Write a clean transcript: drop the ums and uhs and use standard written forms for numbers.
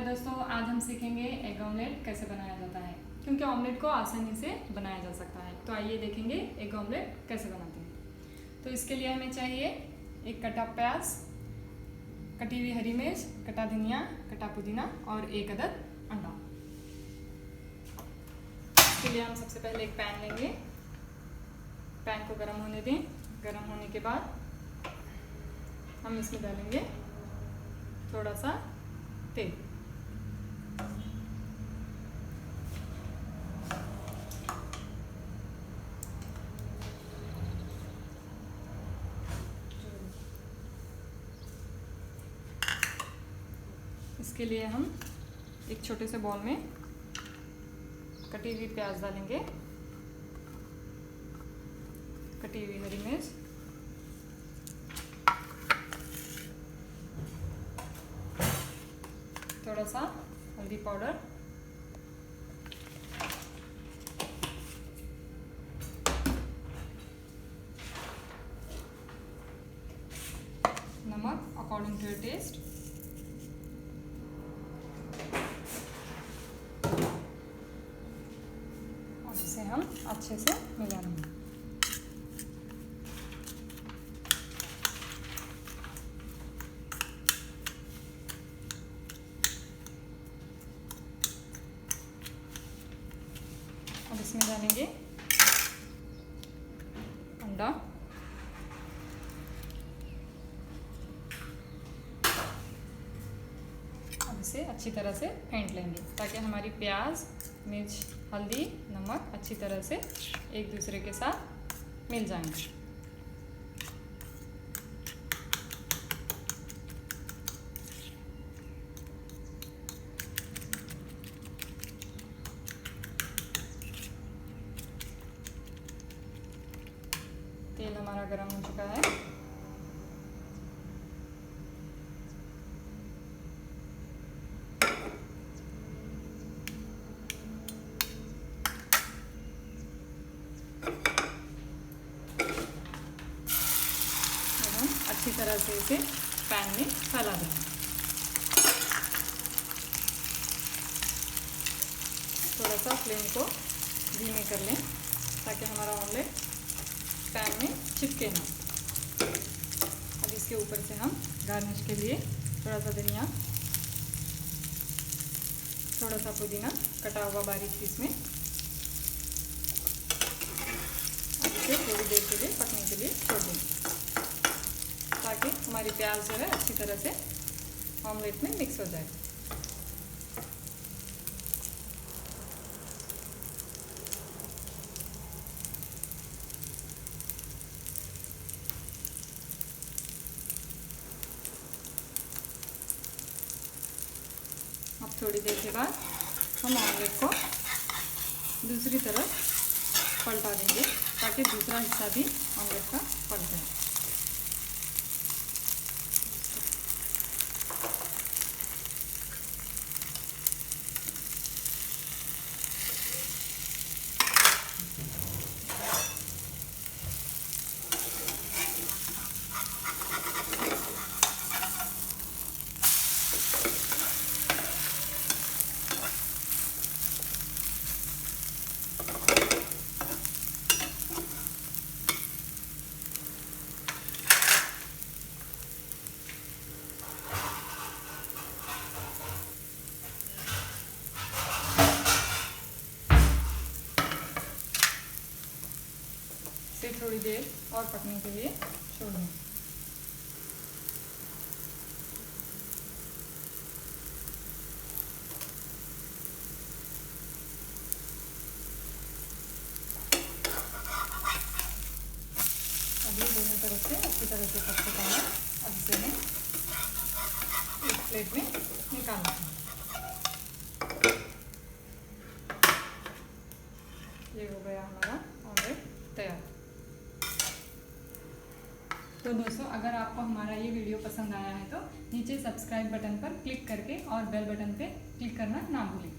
हाय दोस्तों, आज हम सीखेंगे एग ऑमलेट कैसे बनाया जाता है, क्योंकि ऑमलेट को आसानी से बनाया जा सकता है। तो आइए देखेंगे एग ऑमलेट कैसे बनाते हैं। तो इसके लिए हमें चाहिए एक कटा प्याज, कटी हुई हरी मिर्च, कटा धनिया, कटा पुदीना और एक अदद अंडा। इसके लिए हम सबसे पहले एक पैन लेंगे। पैन को गर्म होने दें। गर्म होने के बाद हम इसमें डालेंगे थोड़ा सा तेल। इसके लिए हम एक छोटे से बॉल में कटी हुई प्याज डालेंगे, कटी हुई हरी मिर्च, थोड़ा सा हल्दी पाउडर, नमक अकॉर्डिंग टू योर टेस्ट, और इसे हम अच्छे से मिला लेंगे। अब इसमें डालेंगे अंडा, अब इसे अच्छी तरह से फेंट लेंगे ताकि हमारी प्याज, मिर्च, हल्दी, नमक अच्छी तरह से एक दूसरे के साथ मिल जाएंगे। तेल हमारा गर्म हो चुका है। अब हम अच्छी तरह से इसे पैन में फैला देंगे। थोड़ा सा फ्लेम को धीमे कर लें ताकि हमारा ऑमलेट पैन में चिपके ना। अब इसके ऊपर से हम गार्निश के लिए थोड़ा सा धनिया, थोड़ा सा पुदीना कटा हुआ बारीक पीस में, अब इसे थोड़ी देर के लिए पकने के लिए छोड़ देंगे ताकि हमारी प्याज जो है अच्छी तरह से ऑमलेट में मिक्स हो जाए। अब थोड़ी देर के बाद हम ऑमलेट को दूसरी तरफ पलटा देंगे ताकि दूसरा हिस्सा भी ऑमलेट का पक जाए। इसे थोड़ी देर और पकने के लिए छोड़ दें। अब ये दोनों तरफ से अच्छी तरह से पक चुका है। अब इसे मैं एक प्लेट में निकाल लेती हूँ। ये हो गया हमारा ऑमलेट तैयार। तो दोस्तों, अगर आपको हमारा ये वीडियो पसंद आया है तो नीचे सब्सक्राइब बटन पर क्लिक करके और बेल बटन पे क्लिक करना ना भूलें।